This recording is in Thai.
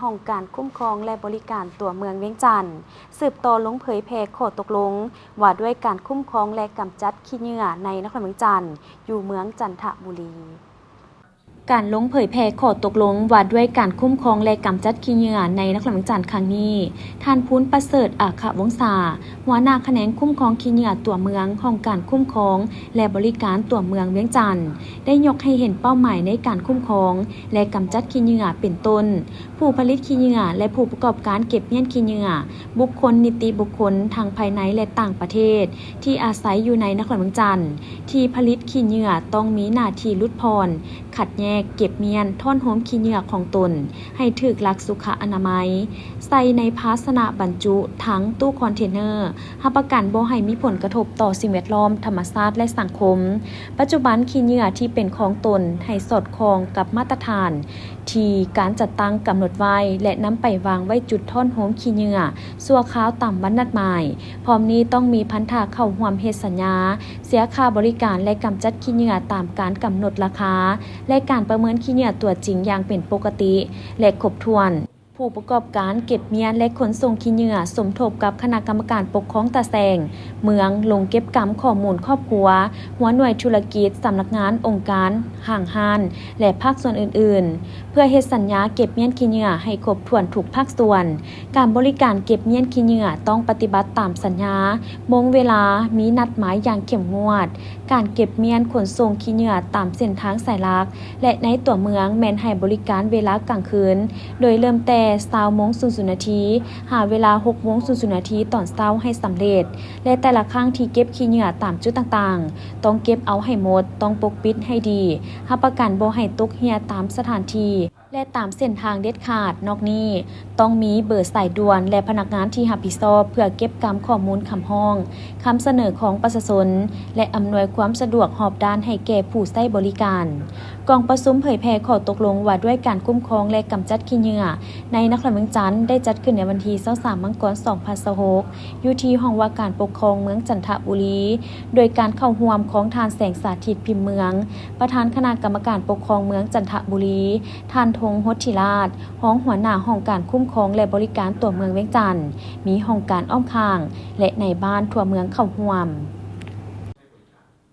ห้องการคุ้มครองและบริการตัวเมืองเวียงจันทน์สืบต่อลงเผยแพร่ข้อตกลงว่าด้วยการคุ้มครองและกำจัดขี้เหงื่อในนครเวียงจันทน์อยู่เมืองจันทบุรีการลงเผยแพร่ข้อตกลงว่าด้วยการคุ้มครองและกำจัดขี้เหงื่อในนครเวียงจันทน์ครั้งนี้ท่านพูนประเสริฐอาคะวงศาหัวหน้าแขนงคุ้มครองขี้เหงื่อตัวเมืองห้องการคุ้มครองและบริการตัวเมืองเวียงจันทน์ได้ยกให้เห็นเป้าหมายในการคุ้มครองและกำจัดขี้เหงื่อเป็นต้นผู้ผลิตขี้เหงื่อและผู้ประกอบการเก็บเงี้ยนขี้เหงื่อบุคคลนิติบุคคลทางภายในและต่างประเทศที่อาศัยอยู่ในนครเวียงจันทน์ที่ผลิตขี้เหงื่อต้องมีหน้าที่ลดพรขัดแยกเก็บเมียนท่อนโหมขี้เหงื่อของตนให้ถูกหลักสุขอนามัยใส่ในภาชนะบรรจุทั้งตู้คอนเทนเนอร์รับประกันบ่ให้มีผลกระทบต่อสิ่งแวดล้อมธรรมชาติและสังคมปัจจุบันขี้เหงื่อที่เป็นของตนให้สอดคล้องกับมาตรฐานที่การจัดตั้งกำหนดไว้และนำไปวางไว้จุดท่อนโหมขี้เหงื่อชั่วคราวตามวันนัดหมายพร้อมนี้ต้องมีพันธะเข้าร่วมเฮ็ดสัญญาเสียค่าบริการและกำจัดขี้เหงื่อตามการกำหนดราคาและการประเมินขี้เหงื่อตัวจริงอย่างเป็นปกติและครบถ้วนผู้ประกอบการเก็บเมียนและขนส่งขี้เหงื่อสมทบกับคณะกรรมการปกครองตาแสงเมืองลงเก็บกรรมข้อมูลครอบครัวหัวหน่วยธุรกิจสำนักงานองค์การห่างห้านและภาคส่วนอื่นๆเพื่อเฮ็ดสัญญาเก็บเมียนขี้เหงื่อให้ครบถ้วนทุกภาคส่วนการบริการเก็บเมียนขี้เหงื่อต้องปฏิบัติตามสัญญามงเวลามีนัดหมายอย่างเข้มงวดการเก็บเมียนขนส่งขี้เหงื่อตามเส้นทางสายหลักและในตัวเมืองแม่นให้บริการเวลากลางคืนโดยเริ่มแต่20:00 นหาเวลา6:00 นตอนเช้าให้สำเร็จและแต่ละครั้งที่เก็บขี้เหงื่อตามจุดต่างๆต้องเก็บเอาให้หมดต้องปกปิดให้ดีรับประกันบ่ให้ตกเหี่ยตามสถานที่และตามเส้นทางเด็ดขาดนอกนี้ต้องมีเบอร์สายด่วนและพนักงานที่รับผิดชอบเพื่อเก็บกรรมข้อมูลคำห้องคำเสนอของประชาชนและอำนวยความสะดวกรอบด้านให้แก่ผู้ใช้บริการกองประชุมเผยแพร่ข้อตกลงว่าด้วยการคุ้มครองและกำจัดขี้เหงื่อในนครเวียงจันทน์ได้จัดขึ้นในวันที่23มังกร2026อยู่ที่ห้องว่าการปกครองเมืองจันทบุรีโดยการเข้าร่วมของทานแสงสาธิตพิมพ์เมืองประธานคณะกรรมการปกครองเมืองจันทบุรีท่านธงหธิราชห้องหัวหน้าห้องการคุ้มครองและบริการตัวเมืองเวียงจันทน์มีห้องการอ้อมข้างและในบ้านทั่วเมืองเข้าร่วม